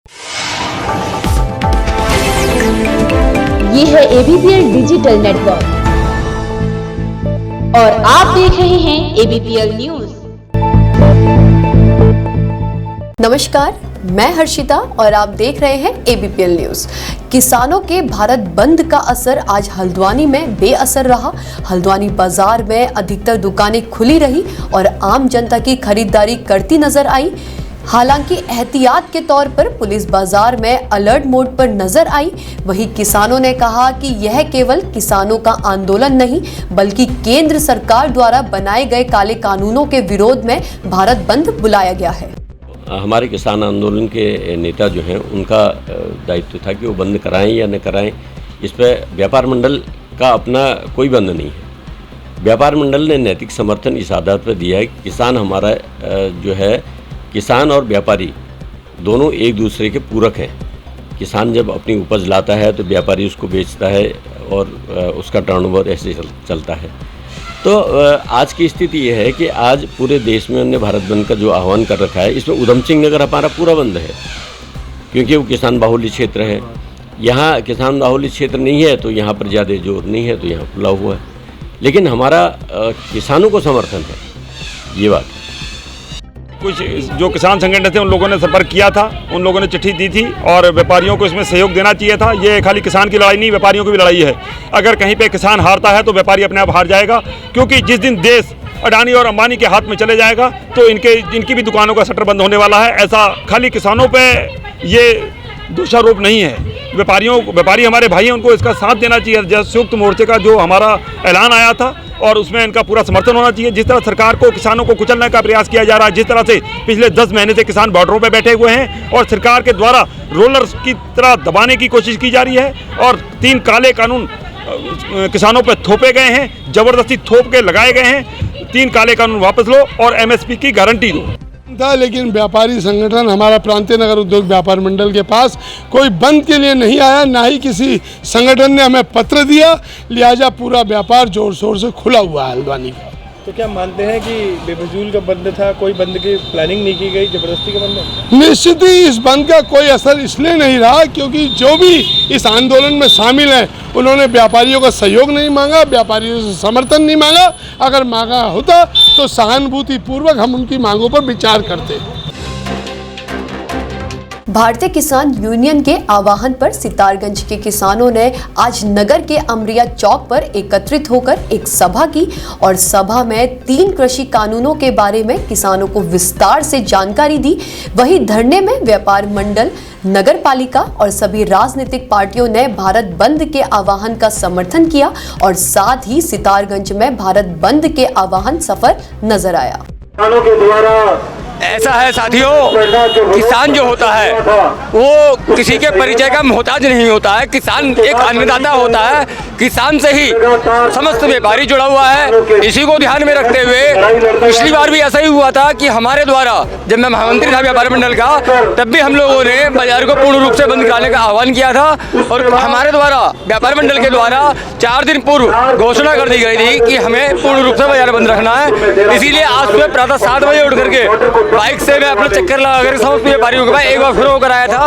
ये है ABPL digital network और आप देख रहे हैं ABPL न्यूज। नमस्कार, मैं हर्षिता और आप देख रहे हैं ABPL न्यूज। किसानों के भारत बंद का असर आज हल्द्वानी में बेअसर रहा। हल्द्वानी बाजार में अधिकतर दुकानें खुली रही और आम जनता की खरीदारी करती नजर आई। हालांकि एहतियात के तौर पर पुलिस बाजार में अलर्ट मोड पर नजर आई। वहीं किसानों ने कहा कि यह केवल किसानों का आंदोलन नहीं बल्कि केंद्र सरकार द्वारा बनाए गए काले कानूनों के विरोध में भारत बंद बुलाया गया है। हमारे किसान आंदोलन के नेता जो हैं उनका दायित्व था कि वो बंद कराएं या न कराएं, इस पर व्यापार मंडल का अपना कोई बंद नहीं है। व्यापार मंडल ने नैतिक समर्थन इस आधार पर दिया है कि किसान हमारा जो है, किसान और व्यापारी दोनों एक दूसरे के पूरक हैं। किसान जब अपनी उपज लाता है तो व्यापारी उसको बेचता है और उसका टर्नओवर ऐसे चलता है। तो आज की स्थिति यह है कि आज पूरे देश में उन्होंने भारत बंद का जो आह्वान कर रखा है, इसमें उधम सिंह नगर हमारा पूरा बंद है क्योंकि वो किसान बाहुल्य क्षेत्र है। यहाँ किसान बाहुल्य क्षेत्र नहीं है तो यहाँ पर ज़्यादा जोर नहीं है, तो यहाँ खुला हुआ है। लेकिन हमारा किसानों को समर्थन है, ये बात है। कुछ जो किसान संगठन थे उन लोगों ने संपर्क किया था, उन लोगों ने चिट्ठी दी थी और व्यापारियों को इसमें सहयोग देना चाहिए था। ये खाली किसान की लड़ाई नहीं, व्यापारियों की भी लड़ाई है। अगर कहीं पे किसान हारता है तो व्यापारी अपने आप हार जाएगा, क्योंकि जिस दिन देश अडानी और अंबानी के हाथ में चले जाएगा तो इनकी भी दुकानों का शटर बंद होने वाला है। ऐसा खाली किसानों पर ये दोषारोप नहीं है। व्यापारी हमारे भाई हैं, उनको इसका साथ देना चाहिए। संयुक्त मोर्चे का जो हमारा ऐलान आया था और उसमें इनका पूरा समर्थन होना चाहिए। जिस तरह सरकार को किसानों को कुचलने का प्रयास किया जा रहा है, जिस तरह से पिछले 10 महीने से किसान बॉर्डरों पर बैठे हुए हैं और सरकार के द्वारा रोलर की तरह दबाने की कोशिश की जा रही है और 3 काले कानून किसानों पर थोपे गए हैं, जबरदस्ती थोप के लगाए गए हैं। 3 काले कानून वापस लो और MSP की गारंटी दो। लेकिन व्यापारी संगठन हमारा प्रांतीय नगर उद्योग व्यापार मंडल के पास कोई बंद के लिए नहीं आया, ना ही किसी संगठन ने हमें पत्र दिया। लिहाजा पूरा व्यापार जोर शोर से खुला हुआ है हल्द्वानी का। तो क्या मानते हैं कि बेफजूल का बंद था, कोई बंद की प्लानिंग नहीं की गई, जबरदस्ती का बंद है? निश्चित ही इस बंद का कोई असर इसलिए नहीं रहा क्योंकि जो भी इस आंदोलन में शामिल हैं उन्होंने व्यापारियों का सहयोग नहीं मांगा, व्यापारियों से समर्थन नहीं मांगा। अगर मांगा होता तो सहानुभूति पूर्वक हम उनकी मांगों पर विचार करते। भारतीय किसान यूनियन के आह्वान पर सितारगंज के किसानों ने आज नगर के अमरिया चौक पर एकत्रित होकर एक सभा की और सभा में 3 कृषि कानूनों के बारे में किसानों को विस्तार से जानकारी दी। वहीं धरने में व्यापार मंडल, नगर पालिका और सभी राजनीतिक पार्टियों ने भारत बंद के आह्वान का समर्थन किया और साथ ही सितारगंज में भारत बंद के आह्वान सफल नजर आया। किसानों के द्वारा ऐसा है साथियों, किसान जो होता है वो किसी के परिचय का मोहताज नहीं होता है। किसान एक अन्नदाता होता है। किसान से ही समस्त व्यापारी जुड़ा हुआ है। इसी को ध्यान में रखते हुए पिछली बार भी ऐसा ही हुआ था कि हमारे द्वारा, जब मैं महामंत्री था व्यापार मंडल का, तब भी हम लोगों ने बाजार को पूर्ण रूप से बंद कराने का आह्वान किया था और हमारे द्वारा व्यापार मंडल के द्वारा 4 दिन पूर्व घोषणा कर दी गई थी कि हमें पूर्ण रूप से बाजार बंद रखना है। इसीलिए आज सुबह प्रातः 7 बजे उठ करके बाइक से मैं अपना चक्कर लगा कर समस्त व्यापारियों के पास एक बार फिर होकर आया था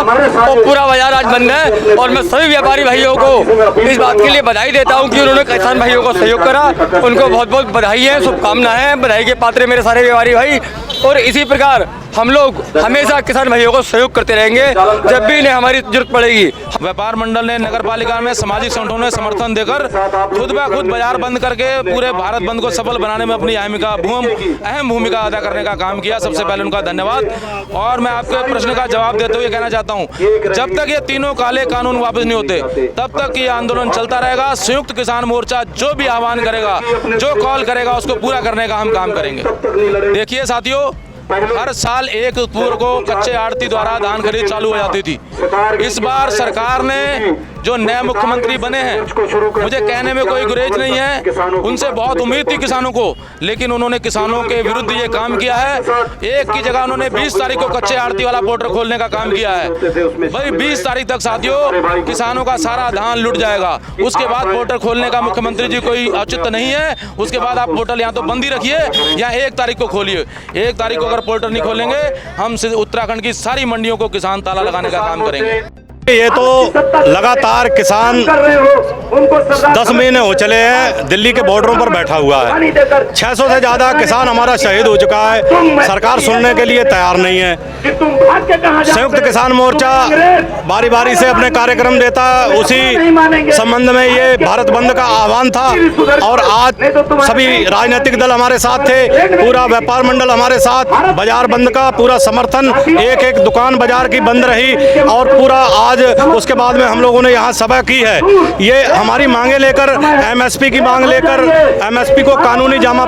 और पूरा बाजार आज बंद है। और मैं सभी व्यापारी भाइयों को इस बात के लिए बधाई देता हूं कि उन्होंने किसान भाइयों को सहयोग करा। उनको बहुत बहुत बधाई है, शुभकामनाएं हैं। बधाई के पात्र मेरे सारे व्यापारी भाई। और इसी प्रकार हम लोग हमेशा किसान भाइयों को सहयोग करते रहेंगे जब भी इन्हें हमारी जरूरत पड़ेगी। व्यापार मंडल ने नगर पालिका में सामाजिक संगठनों ने समर्थन देकर खुद ब खुद बाजार बंद करके पूरे भारत बंद को सफल बनाने में अपनी अहम भूमिका अदा करने का काम किया। सबसे पहले उनका धन्यवाद। और मैं आपके प्रश्न का जवाब देते हुए कहना चाहता हूँ, जब तक ये 3 काले कानून वापस नहीं होते तब तक ये आंदोलन चलता रहेगा। संयुक्त किसान मोर्चा जो भी आह्वान करेगा, जो कॉल करेगा, उसको पूरा करने का हम काम करेंगे। देखिए साथियों, हर साल 1 अक्टूबर को कच्चे आड़ती द्वारा धान खरीद चालू हो जाती थी। इस बार सरकार ने जो नए मुख्यमंत्री बने हैं, मुझे कहने में कोई गुरेज नहीं है, उनसे बहुत उम्मीद थी किसानों को, लेकिन उन्होंने किसानों के विरुद्ध ये काम किया है। एक की जगह उन्होंने 20 तारीख को कच्चे आड़ती वाला पोर्टल खोलने का काम किया है। भाई 20 तारीख तक साथियों किसानों का सारा धान लुट जाएगा, उसके बाद पोर्टल खोलने का मुख्यमंत्री जी कोई औचित्य नहीं है। उसके बाद आप पोर्टल यहाँ तो बंद ही रखिए या 1 तारीख को खोलिए। 1 तारीख को अगर पोर्टल नहीं खोलेंगे, हम उत्तराखंड की सारी मंडियों को किसान ताला लगाने का काम करेंगे। ये तो लगातार किसान 10 महीने हो चले हैं दिल्ली के बॉर्डरों पर बैठा हुआ है। 600 से ज़्यादा किसान हमारा शहीद हो चुका है। सरकार सुनने के लिए तैयार नहीं है। संयुक्त किसान मोर्चा बारी बारी से अपने कार्यक्रम देता है, उसी संबंध में ये भारत बंद का आह्वान था और आज सभी राजनीतिक दल हमारे साथ थे, पूरा व्यापार मंडल हमारे साथ। बाजार बंद का पूरा समर्थन, एक एक दुकान बाजार की बंद रही और पूरा आज उसके बाद में हम लोगों ने यहाँ सभा की है। ये हमारी मांगे लेकर, एमएसपी की मांग लेकर, एमएसपी को कानूनी जामा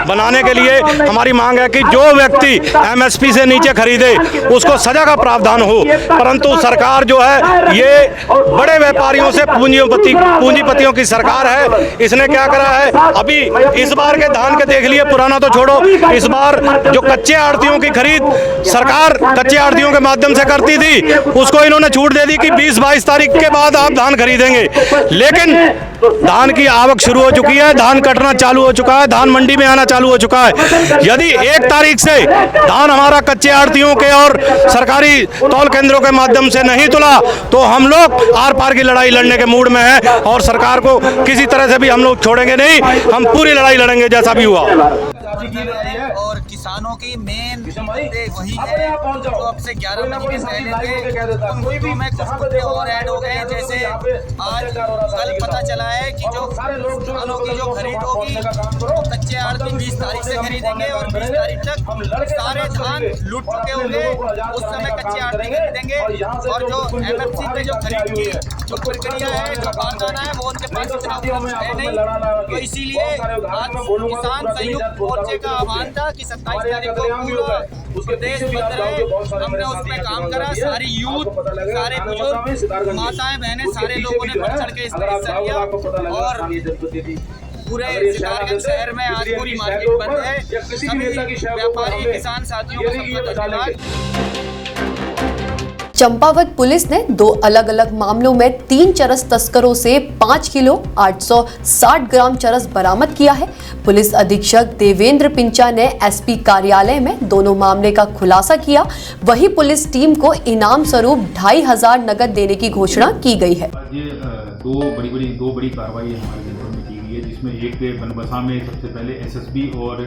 बनाने के लिए हमारी मांग है कि जो व्यक्ति एमएसपी से नीचे खरीदे उसको सजा का प्रावधान हो। परंतु सरकार जो है ये बड़े व्यापारियों से पूंजीपतियों की सरकार है। इसने क्या करा है, अभी इस बार के धान के देख लिए, पुराना तो छोड़ो, इस बार जो कच्चे आड़तियों की खरीद सरकार कच्चे आड़तियों के माध्यम से करती थी, उसको इन्होंने छूट दे दी कि 20-22 तारीख के बाद आप धान खरीदेंगे। लेकिन धान की आवक शुरू हो चुकी है, धान कटना चालू हो चुका है, धान मंडी में आना चालू हो चुका है। यदि 1 तारीख से धान हमारा कच्चे आड़तियों के और सरकारी तौल केंद्रों के माध्यम से नहीं तुला तो हम लोग आर पार की लड़ाई लड़ने के मूड में हैं और सरकार को किसी तरह से भी हम लोग छोड़ेंगे नहीं। हम पूरी लड़ाई लड़ेंगे जैसा भी हुआ। और किसानों की मेन वही है जो अब से 11 महीने पहले थे, उन में कुछ मुद्दे और ऐड हो गए हैं। जैसे आज कल पता चला है कि जो किसानों की जो खरीद होगी वो कच्चे आड़ती 20 तारीख से खरीदेंगे और 20 तारीख तक सारे धान लूट चुके होंगे, उस समय कच्चे आड़ती खरीदेंगे। और जो एमएसपी पे जो खरीद की जो प्रक्रिया है, जो कारखाना है, वो उनके पास इतना है नहीं। तो इसीलिए आज किसान संयुक्त मोर्चे का आह्वान था कि 27 तारीख को पूरा प्रदेश बंद रहे। हमने उसमें काम करा, सारी यूथ, सारे बुजुर्ग, माताएं, बहनें, सारे लोगों ने बढ़ चढ़ के इसमें हिस्सा लिया और पूरे सितारगंज शहर में आज पूरी मार्केट बंद है। सभी व्यापारी किसान साथियों को सबका धन्यवाद। चंपावत पुलिस ने 2 अलग अलग मामलों में 3 चरस तस्करों से 5 किलो 860 ग्राम चरस बरामद किया है। पुलिस अधीक्षक देवेंद्र पिंचा ने एसपी कार्यालय में दोनों मामले का खुलासा किया। वहीं पुलिस टीम को इनाम स्वरूप 2500 नकद देने की घोषणा की गई है। दो बड़ी कार्रवाई हमारे जनपद में की गई है, जिसमें एक बनबसा में सबसे पहले एसएसबी और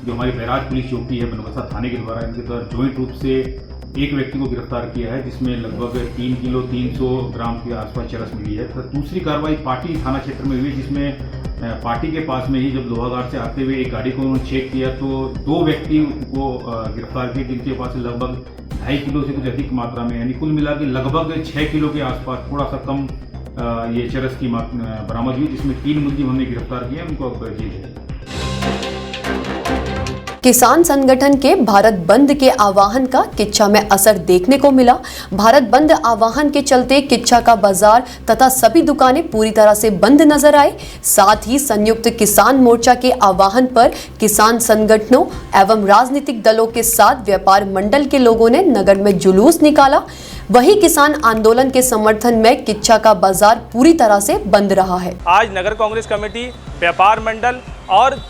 जो हमारी बैराज पुलिस चौकी है बनबसा थाने के द्वारा, इनके द्वारा ज्वाइंट रूप से एक व्यक्ति को गिरफ्तार किया है, जिसमें लगभग 3 किलो 300 ग्राम के आसपास चरस मिली है। तो दूसरी कार्रवाई पाटी थाना क्षेत्र में हुई, जिसमें पाटी के पास में ही जब लोहाघाट से आते हुए एक गाड़ी को उन्होंने चेक किया तो 2 व्यक्ति को गिरफ्तार किए, जिनके पास लगभग 2.5 किलो से कुछ अधिक मात्रा में, यानी कुल मिला के लगभग 6 किलो के आसपास, थोड़ा सा कम ये चरस की बरामद हुई, जिसमें 3 मुलजिम हमने गिरफ्तार किए, उनको अब जेल है। किसान संगठन के भारत बंद के आह्वान का किच्छा में असर देखने को मिला। भारत बंद आह्वान के चलते किच्छा का बाजार तथा सभी दुकानें पूरी तरह से बंद नजर आए। साथ ही संयुक्त किसान मोर्चा के आह्वान पर किसान संगठनों एवं राजनीतिक दलों के साथ व्यापार मंडल के लोगों ने नगर में जुलूस निकाला। वहीं किसान आंदोलन के समर्थन में किच्छा का बाजार पूरी तरह से बंद रहा है। आज नगर कांग्रेस कमेटी, व्यापार मंडल और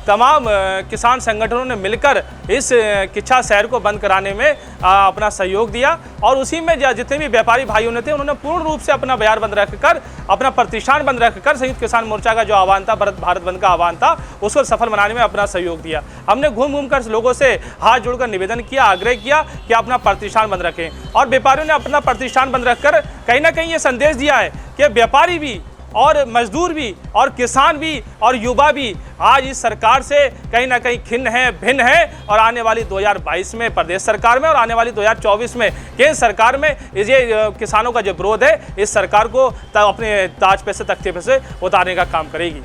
तमाम किसान संगठनों ने मिलकर इस किच्छा शहर को बंद कराने में अपना सहयोग दिया और उसी में जितने भी व्यापारी भाइयों ने थे उन्होंने पूर्ण रूप से अपना बाजार बंद रखकर, अपना प्रतिष्ठान बंद रखकर संयुक्त किसान मोर्चा का जो आह्वान था, भारत बंद का आह्वान था, उसको सफल बनाने में अपना सहयोग दिया। हमने घूम कर लोगों से हाथ जोड़कर निवेदन किया, आग्रह किया कि अपना प्रतिष्ठान बंद रखें और व्यापारियों ने अपना प्रतिष्ठान बंद रखकर कहीं ना कहीं ये संदेश दिया है कि व्यापारी भी और मजदूर भी और किसान भी और युवा भी आज इस सरकार से कहीं ना कहीं खिन्न है, भिन्न है और आने वाली 2022 में प्रदेश सरकार में और आने वाली 2024 में केंद्र सरकार में ये किसानों का जो विरोध है इस सरकार को अपने ताज पे से तख्ते पे से उतारने का काम करेगी।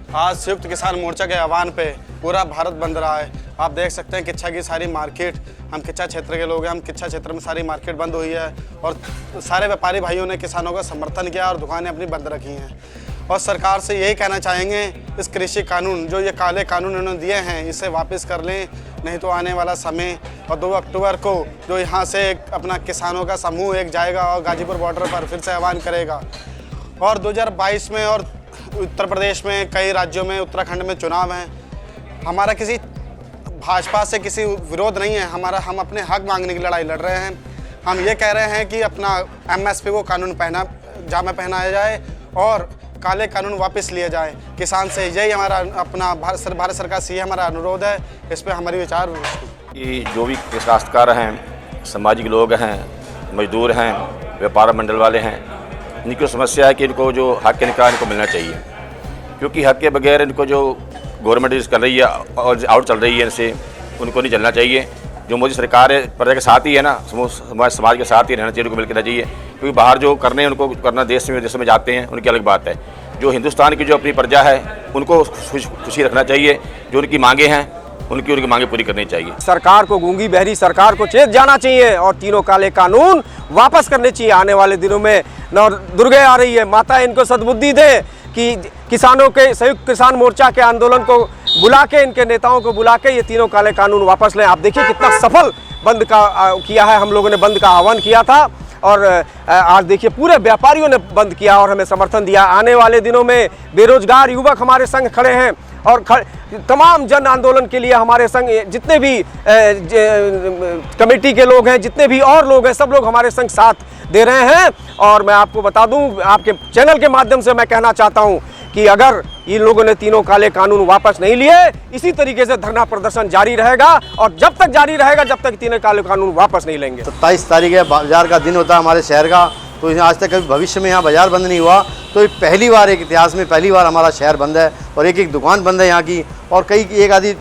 आज संयुक्त किसान मोर्चा के आह्वान पे पूरा भारत बंद रहा है। आप देख सकते हैं किच्छा की सारी मार्केट, हम किच्छा क्षेत्र के लोग हैं, हम किच्छा क्षेत्र में सारी मार्केट बंद हुई है और सारे व्यापारी भाइयों ने किसानों का समर्थन किया और दुकानें अपनी बंद रखी हैं। और सरकार से यही कहना चाहेंगे, इस कृषि कानून जो ये काले कानून उन्होंने दिए हैं इसे वापस कर लें, नहीं तो आने वाला समय और 2 अक्टूबर को जो यहाँ से अपना किसानों का समूह एक जाएगा और गाजीपुर बॉर्डर पर फिर से आह्वान करेगा। और 2022 में और उत्तर प्रदेश में कई राज्यों में, उत्तराखंड में चुनाव हैं। हमारा किसी भाजपा से किसी विरोध नहीं है, हम अपने हक मांगने की लड़ाई लड़ रहे हैं। हम ये कह रहे हैं कि अपना MSP को कानून जामा पहनाया जाए और काले कानून वापस लिए जाए। किसान से यही हमारा अपना भारत सरकार से ये हमारा अनुरोध है। इस पर हमारी विचार कि जो भी काश्तकार हैं, सामाजिक लोग हैं, मजदूर हैं, व्यापार मंडल वाले हैं, इनकी समस्या है कि इनको जो हक इनका इनको मिलना चाहिए, क्योंकि हक के बगैर इनको जो गवर्नमेंट कर रही है और आउट चल रही है इनसे, उनको नहीं चलना चाहिए। जो मोदी सरकार है प्रजा के साथ ही है ना, समाज के साथ ही रहना चाहिए, उनको मिल के रहना चाहिए। क्योंकि बाहर जो करने हैं उनको करना, देश में जाते हैं उनकी अलग बात है। जो हिंदुस्तान की जो अपनी प्रजा है उनको खुशी रखना चाहिए, जो उनकी मांगे हैं उनकी मांगे पूरी करनी चाहिए। सरकार को, गूंगी बहरी सरकार को चेत जाना चाहिए और तीनों काले कानून वापस करने चाहिए। आने वाले दिनों में नवदुर्गे आ रही है, माता इनको सद्बुद्धि दे कि किसानों के संयुक्त किसान मोर्चा के आंदोलन को बुला के, इनके नेताओं को बुला के ये तीनों काले कानून वापस लें। आप देखिए कितना सफल बंद का किया है, हम लोगों ने बंद का आह्वान किया था और आज देखिए पूरे व्यापारियों ने बंद किया और हमें समर्थन दिया। आने वाले दिनों में बेरोजगार युवक हमारे संग खड़े हैं और तमाम जन आंदोलन के लिए हमारे संग जितने भी कमेटी के लोग हैं, जितने भी और लोग हैं, सब लोग हमारे संग साथ दे रहे हैं। और मैं आपको बता दूं, आपके चैनल के माध्यम से मैं कहना चाहता हूं कि अगर इन लोगों ने तीनों काले कानून वापस नहीं लिए, इसी तरीके से धरना प्रदर्शन जारी रहेगा और जब तक जारी रहेगा जब तक तीनों काले कानून वापस नहीं लेंगे। 27 तारीख है, बाजार का दिन होता है हमारे शहर का, तो आज तक कभी भविष्य में यहाँ बाजार बंद नहीं हुआ। तो ये पहली बार, एक इतिहास में पहली बार हमारा शहर बंद है और एक दुकान बंद है यहाँ की, और कई एक आधी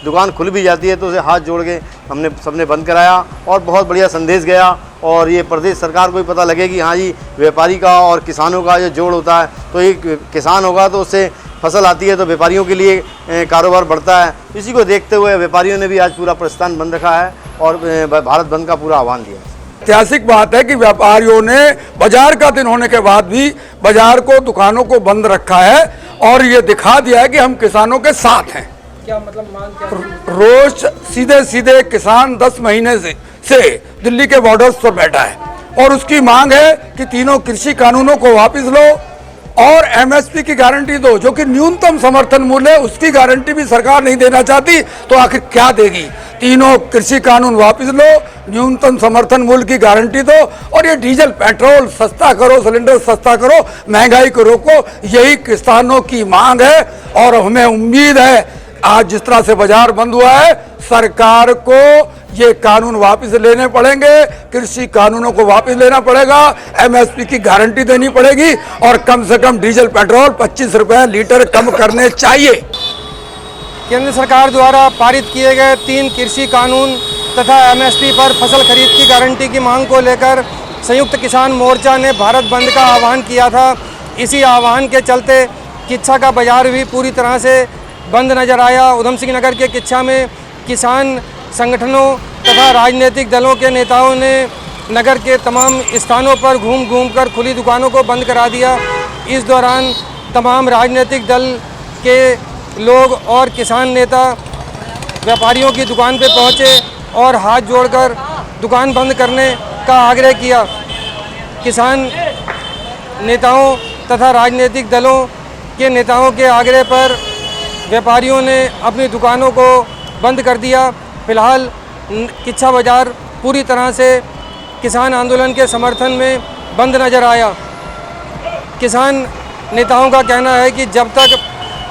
दुकान खुल भी जाती है तो उसे हाथ जोड़ के हमने सबने बंद कराया और बहुत बढ़िया संदेश गया। और ये प्रदेश सरकार को भी पता लगे कि हाँ जी, व्यापारी का और किसानों का जो जोड़ होता है, तो एक किसान होगा तो उससे फसल आती है तो व्यापारियों के लिए कारोबार बढ़ता है। इसी को देखते हुए व्यापारियों ने भी आज पूरा प्रस्थान बंद रखा है और भारत बंद का पूरा आह्वान दिया। ऐतिहासिक बात है कि व्यापारियों ने बाजार का दिन होने के बाद भी बाजार को, दुकानों को बंद रखा है और ये दिखा दिया है कि हम किसानों के साथ हैं। क्या मतलब मांग क्या? रोज सीधे किसान 10 महीने से दिल्ली के बॉर्डर्स पर बैठा है और उसकी मांग है कि तीनों कृषि कानूनों को वापस लो और MSP की गारंटी दो, जो कि न्यूनतम समर्थन मूल्य है, उसकी गारंटी भी सरकार नहीं देना चाहती तो आखिर क्या देगी। तीनों कृषि कानून वापस लो, न्यूनतम समर्थन मूल्य की गारंटी दो और ये डीजल पेट्रोल सस्ता करो, सिलेंडर सस्ता करो, महंगाई को रोको, यही किसानों की मांग है। और हमें उम्मीद है आज जिस तरह से बाजार बंद हुआ है, सरकार को ये कानून वापस लेने पड़ेंगे, कृषि कानूनों को वापस लेना पड़ेगा, MSP की गारंटी देनी पड़ेगी और कम से कम डीजल पेट्रोल 25 रुपए लीटर कम करने चाहिए। केंद्र सरकार द्वारा पारित किए गए 3 कृषि कानून तथा MSP पर फसल खरीद की गारंटी की मांग को लेकर संयुक्त किसान मोर्चा ने भारत बंद का आह्वान किया था। इसी आह्वान के चलते किच्छा का बाजार भी पूरी तरह से बंद नजर आया। उधम सिंह नगर के किच्छा में किसान संगठनों तथा राजनीतिक दलों के नेताओं ने नगर के तमाम स्थानों पर घूम कर खुली दुकानों को बंद करा दिया। इस दौरान तमाम राजनीतिक दल के लोग और किसान नेता व्यापारियों की दुकान पर पहुंचे और हाथ जोड़कर दुकान बंद करने का आग्रह किया। किसान नेताओं तथा राजनीतिक दलों के नेताओं के आग्रह पर व्यापारियों ने अपनी दुकानों को बंद कर दिया। फिलहाल किच्छा बाजार पूरी तरह से किसान आंदोलन के समर्थन में बंद नजर आया। किसान नेताओं का कहना है कि जब तक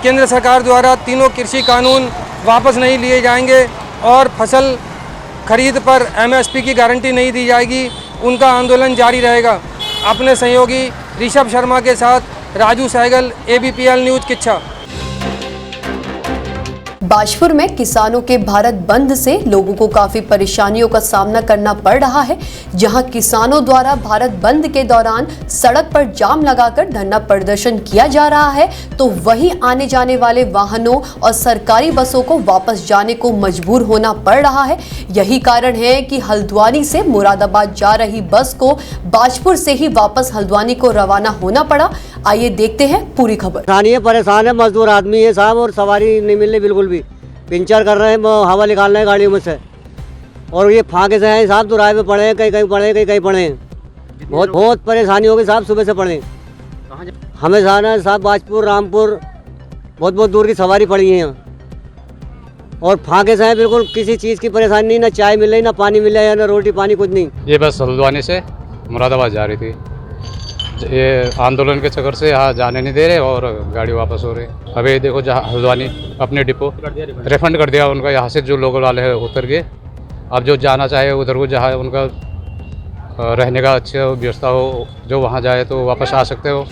केंद्र सरकार द्वारा तीनों कृषि कानून वापस नहीं लिए जाएंगे और फसल खरीद पर MSP की गारंटी नहीं दी जाएगी, उनका आंदोलन जारी रहेगा। अपने सहयोगी ऋषभ शर्मा के साथ राजू सहगल, ABPL न्यूज़ किच्छा। बाजपुर में किसानों के भारत बंद से लोगों को काफी परेशानियों का सामना करना पड़ रहा है। जहां किसानों द्वारा भारत बंद के दौरान सड़क पर जाम लगाकर धरना प्रदर्शन किया जा रहा है, तो वहीं आने जाने वाले वाहनों और सरकारी बसों को वापस जाने को मजबूर होना पड़ रहा है। यही कारण है कि हल्द्वानी से मुरादाबाद जा रही बस को बाजपुर से ही वापस हल्द्वानी को रवाना होना पड़ा। आइए देखते हैं पूरी खबर। परेशान है, मजदूर आदमी है साहब, और सवारी नहीं मिल रही, बिल्कुल भी पिंचर कर रहे हैं, हवा निकाल रहे हैं गाड़ियों में से, और ये फाके से हैं साहब, दुराए में पड़े हैं, कहीं कहीं पड़े हैं, कहीं पड़े हैं। बहुत परेशानी होगी साहब, सुबह से पड़े। हमें जाना है साहब बाजपुर, रामपुर, बहुत दूर की सवारी पड़ी है यहाँ, और फाके से हैं, बिल्कुल किसी चीज़ की परेशानी नहीं, ना चाय मिल रही, ना पानी मिल रहा है, ना रोटी पानी, कुछ नहीं। ये बस हल्द्वानी से मुरादाबाद जा रही थी, ये आंदोलन के चक्कर से यहाँ जाने नहीं दे रहे और गाड़ी वापस हो रही। अभी देखो जहाँ हल्द्वानी अपने डिपो रिफंड कर दिया उनका, यहाँ से जो लोकल वाले हैं उतर गए। अब जो जाना चाहे उधर को, जहाँ उनका रहने का अच्छी व्यवस्था हो, जो वहाँ जाए तो वापस आ सकते हो।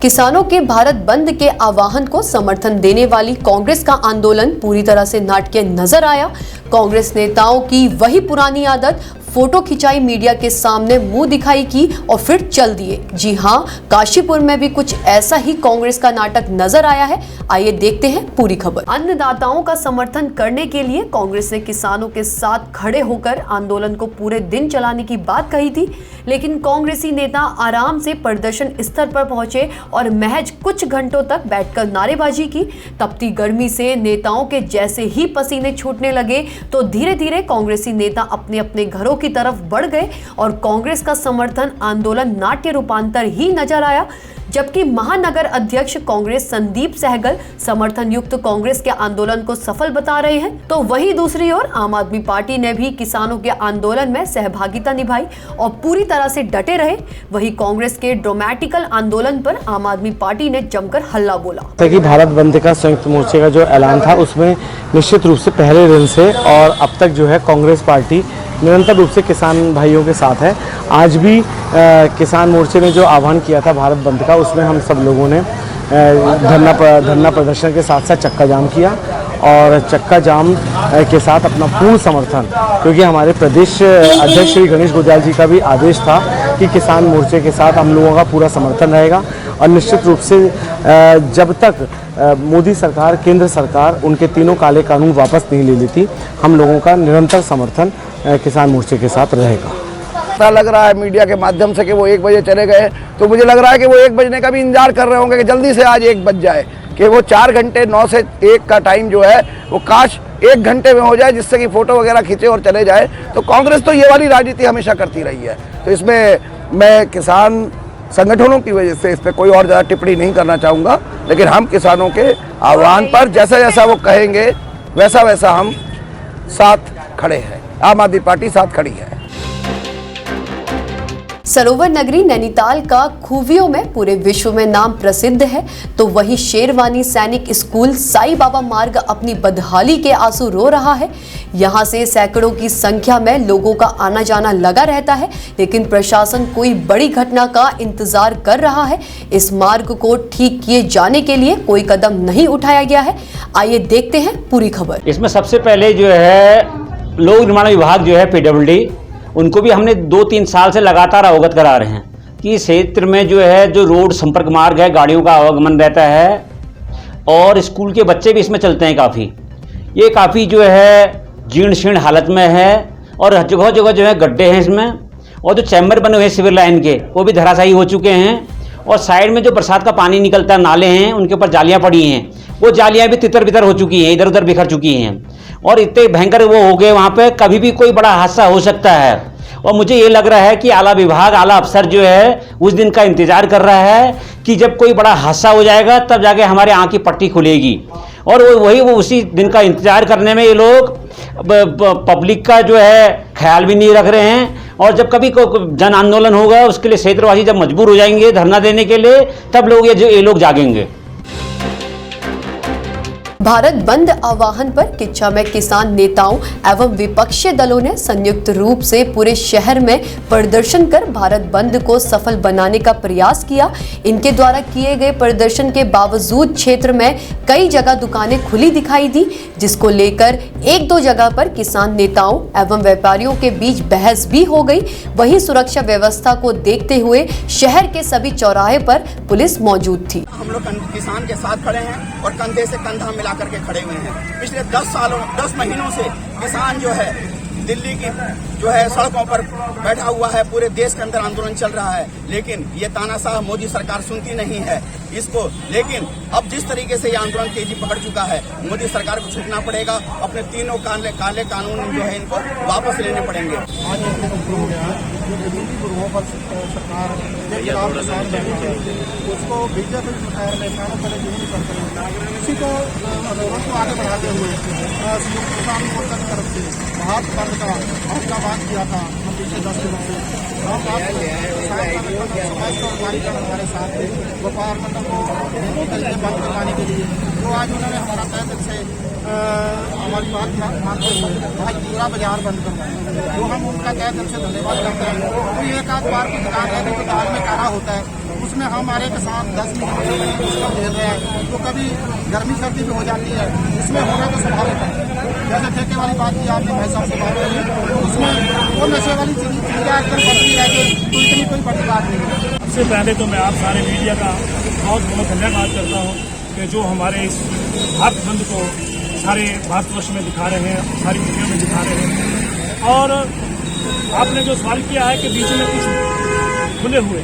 किसानों के भारत बंद के आह्वान को समर्थन देने वाली कांग्रेस का आंदोलन पूरी तरह से नाटकीय नजर आया। कांग्रेस नेताओं की वही पुरानी आदत, फोटो खिंचाई, मीडिया के सामने मुंह दिखाई की और फिर चल दिए। जी हां, काशीपुर में भी कुछ ऐसा ही कांग्रेस का नाटक नजर आया है। आइए देखते हैं पूरी खबर। अन्नदाताओं का समर्थन करने के लिए कांग्रेस ने किसानों के साथ खड़े होकर आंदोलन को पूरे दिन चलाने की बात कही थी, लेकिन कांग्रेसी नेता आराम से प्रदर्शन स्थल पर पहुंचे और महज कुछ घंटों तक बैठकर नारेबाजी की। तपती गर्मी से नेताओं के जैसे ही पसीने छूटने लगे तो धीरे धीरे कांग्रेसी नेता अपने अपने घरों की तरफ बढ़ गए और कांग्रेस का समर्थन आंदोलन नाट्य रूपांतर ही नजर आया। जबकि महानगर अध्यक्ष कांग्रेस संदीप सहगल समर्थन युक्त कांग्रेस के आंदोलन को सफल बता रहे हैं, तो वहीं दूसरी ओर आम आदमी पार्टी ने भी किसानों के आंदोलन में सहभागिता निभाई और पूरी तरह से डटे रहे। वहीं कांग्रेस के ड्रामेटिकल आंदोलन पर आम आदमी पार्टी ने जमकर हल्ला बोला। कि भारत बंद का संयुक्त मोर्चे का जो ऐलान था, उसमें निश्चित रूप से पहले दिन से और अब तक जो है कांग्रेस पार्टी निरंतर रूप से किसान भाइयों के साथ है। आज भी किसान मोर्चे ने जो आह्वान किया था भारत बंद का, उसमें हम सब लोगों ने धरना प्रदर्शन के साथ साथ चक्का जाम किया, और चक्का जाम के साथ अपना पूर्ण समर्थन, क्योंकि हमारे प्रदेश अध्यक्ष श्री गणेश गोयल जी का भी आदेश था कि किसान मोर्चे के साथ हम लोगों का पूरा समर्थन रहेगा। और निश्चित रूप से जब तक मोदी सरकार, केंद्र सरकार उनके तीनों काले कानून वापस नहीं ले लेती, हम लोगों का निरंतर समर्थन किसान मोर्चे के साथ रहेगा। पता लग रहा है मीडिया के माध्यम से कि वो 1 बजे चले गए, तो मुझे लग रहा है कि वो 1 बजने का भी इंतजार कर रहे होंगे कि जल्दी से आज 1 बज जाए, कि वो 4 घंटे 9 से 1 का टाइम जो है वो काश 1 घंटे में हो जाए, जिससे कि फ़ोटो वगैरह खींचे और चले जाए। तो कांग्रेस तो ये वाली राजनीति हमेशा करती रही है, तो इसमें मैं किसान संगठनों की वजह से इस पर कोई और ज़्यादा टिप्पणी नहीं करना चाहूँगा, लेकिन हम किसानों के आह्वान पर जैसा जैसा वो कहेंगे वैसा वैसा हम साथ खड़े हैं। आम आदमी पार्टी साथ खड़ी है। सरोवर नगरी नैनीताल का खूबियों में पूरे विश्व में नाम प्रसिद्ध है, तो वहीं शेरवानी सैनिक स्कूल साई बाबा मार्ग अपनी बदहाली के आंसू रो रहा है। यहां से सैकड़ों की संख्या में लोगों का आना जाना लगा रहता है, लेकिन प्रशासन कोई बड़ी घटना का इंतजार कर रहा है। इस मार्ग को ठीक किए जाने के लिए कोई कदम नहीं उठाया गया है। आइए देखते हैं पूरी खबर। इसमें सबसे पहले जो है लोक निर्माण विभाग जो है PWD, उनको भी हमने 2-3 साल से लगातार अवगत करा रहे हैं कि इस क्षेत्र में जो है जो रोड संपर्क मार्ग है, गाड़ियों का आवागमन रहता है और स्कूल के बच्चे भी इसमें चलते हैं काफ़ी। ये काफ़ी जो है जीर्ण शीर्ण हालत में है और जगह जगह जो है गड्ढे हैं इसमें, और जो चैम्बर बने हुए हैं सिविल लाइन के वो भी धराशायी हो चुके हैं, और साइड में जो बरसात का पानी निकलता है, नाले हैं, उनके ऊपर जालियाँ पड़ी हैं, वो जालियाँ भी तितर बितर हो चुकी हैं, इधर उधर बिखर चुकी हैं, और इतने भयंकर वो हो गए वहाँ पे, कभी भी कोई बड़ा हादसा हो सकता है। और मुझे ये लग रहा है कि आला विभाग, आला अफसर जो है उस दिन का इंतजार कर रहा है कि जब कोई बड़ा हादसा हो जाएगा तब जाके हमारे आँख की पट्टी खुलेगी, और वो उसी दिन का इंतजार करने में ये लोग पब्लिक का जो है ख्याल भी नहीं रख रहे हैं। और जब कभी जन आंदोलन होगा उसके लिए क्षेत्रवासी जब मजबूर हो जाएंगे धरना देने के लिए, तब लोग ये लोग जागेंगे। भारत बंद आह्वान पर किच्छा में किसान नेताओं एवं विपक्षी दलों ने संयुक्त रूप से पूरे शहर में प्रदर्शन कर भारत बंद को सफल बनाने का प्रयास किया। इनके द्वारा किए गए प्रदर्शन के बावजूद क्षेत्र में कई जगह दुकानें खुली दिखाई दी, जिसको लेकर एक दो जगह पर किसान नेताओं एवं व्यापारियों के बीच बहस भी हो गई। वहीं सुरक्षा व्यवस्था को देखते हुए शहर के सभी चौराहे पर पुलिस मौजूद थी। हम लोग किसान के साथ खड़े हैं और कंधे से कंधा मिला करके खड़े हुए हैं। पिछले 10 महीनों से किसान जो है दिल्ली की जो है सड़कों पर बैठा हुआ है, पूरे देश के अंदर आंदोलन चल रहा है, लेकिन ये तानाशाह मोदी सरकार सुनती नहीं है इसको। लेकिन अब जिस तरीके से ये आंदोलन तेजी पकड़ चुका है, मोदी सरकार को छूटना पड़ेगा। अपने तीनों काले कानून जो है इनको वापस लेने पड़ेंगे। उसको बीजेपी इसी को आगे बढ़ाते हुए किसान मोर्चा की तरफ से भारत बंद का हौसलाबाद किया था। हम पिछले 10 दिनों से हमारे साथ थे व्यापार मंडल को बंद करवाने के लिए, तो आज उन्होंने हमारा तय दिल से हमारी बात मानते हुए आज पूरा बाजार बंद करवाया, जो हम उनका तय दिल से धन्यवाद करते हैं। तो एक आध बार की दुकान है जो दाल में काला होता है, उसमें हमारे किसान 10 मिनट झेल रहे हैं, तो कभी गर्मी सर्दी भी हो जाती है, इसमें होना तो स्वाभाविक है। जैसे ठेके वाली बात की आपने भाई साहब से बात करी, उसमें वो नशे वाली चीज़ें एकदम बढ़ती रहेगी, तो इतनी कोई बड़ी बात नहीं है। सबसे पहले तो मैं आप सारे मीडिया का बहुत बहुत धन्यवाद करता हूँ कि जो हमारे इस भारत बंद को सारे भारतवर्ष में दिखा रहे हैं, सारी मीडिया में दिखा रहे हैं। और आपने जो सवाल किया है कि बीच में कुछ खुले हुए,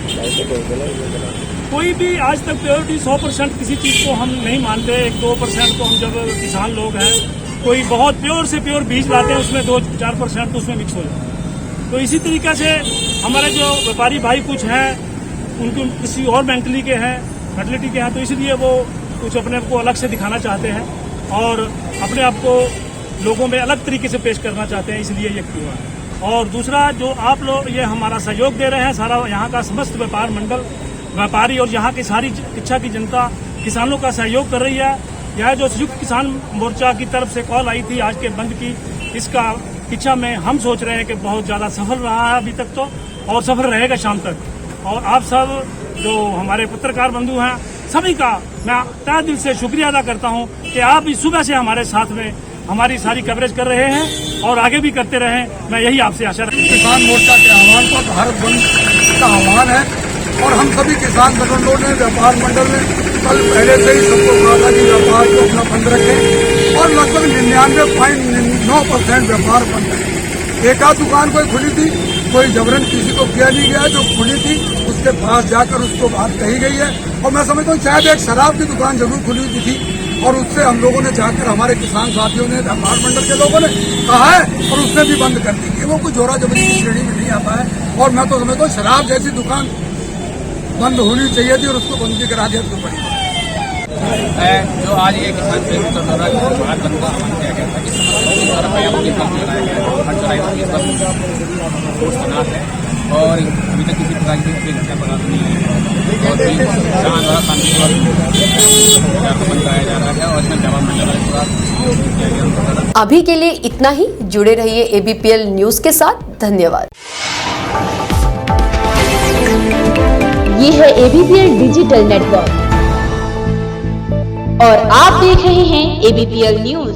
कोई भी आज तक प्योरिटी 100% किसी चीज़ को हम नहीं मानते। 1-2% को हम जब किसान लोग हैं, कोई बहुत प्योर से प्योर बीज लाते हैं, उसमें 2-4% तो उसमें मिक्स हो जाता है। तो इसी तरीके से हमारे जो व्यापारी भाई कुछ हैं, उनको किसी और मेंटली के हैं, मेंटलिटी के हैं, तो इसलिए वो कुछ अपने आप को अलग से दिखाना चाहते हैं और अपने आप को लोगों में अलग तरीके से पेश करना चाहते हैं, इसलिए ये हुआ है। और दूसरा जो आप लोग ये हमारा सहयोग दे रहे हैं, सारा यहाँ का समस्त व्यापार मंडल, व्यापारी और यहाँ की सारी किच्छा की जनता किसानों का सहयोग कर रही है। यह जो संयुक्त किसान मोर्चा की तरफ से कॉल आई थी आज के बंद की, इसका किच्छा में हम सोच रहे हैं कि बहुत ज़्यादा सफल रहा है अभी तक तो, और सफल रहेगा शाम तक। और आप सब जो हमारे पत्रकार बंधु हैं, सभी का मैं तहे दिल से शुक्रिया अदा करता हूँ कि आप इस सुबह से हमारे साथ में हमारी सारी कवरेज कर रहे हैं और आगे भी करते रहें। मैं यही आपसे आशा रखता हूँ। किसान मोर्चा के आह्वान पर भारत बंद का आह्वान है और हम सभी किसान संगठनों ने, व्यापार मंडल ने कल पहले से ही सबको कहा था कि व्यापार को अपना बंद रखें और लगभग 99.9% व्यापार बंद है। एक आध दुकान कोई खुली थी, कोई जबरन किसी को किया नहीं गया, जो खुली थी उसके पास जाकर उसको बात कही गई है। और मैं समझता हूँ शायद एक शराब की दुकान जरूर खुली हुई थी और उससे हम लोगों ने जाकर, हमारे किसान साथियों ने, व्यापार मंडल के लोगों ने कहा है और उसने भी बंद कर दी है। वो कोई जोरा जबरी की श्रेणी में नहीं आता है। और मैं तो समझता हूँ शराब जैसी दुकान बंद होनी चाहिए थी और उसको बंद भी करा दिया तो बड़ी जो आज ये किसान भारत बंद का आह्वान किया गया था, इस समस्या है और अभी तक किसी प्रकार की घटना बरात नहीं है और किसान द्वारा शांतिपूर्वक बंद कराया जा रहा है और इसमें जवाब मिलने वाले पूरा किया गया। अभी के लिए इतना ही। जुड़े रहिए ABPL न्यूज के साथ। धन्यवाद। ये है ABPL डिजिटल नेटवर्क और आप देख रहे हैं ABPL न्यूज।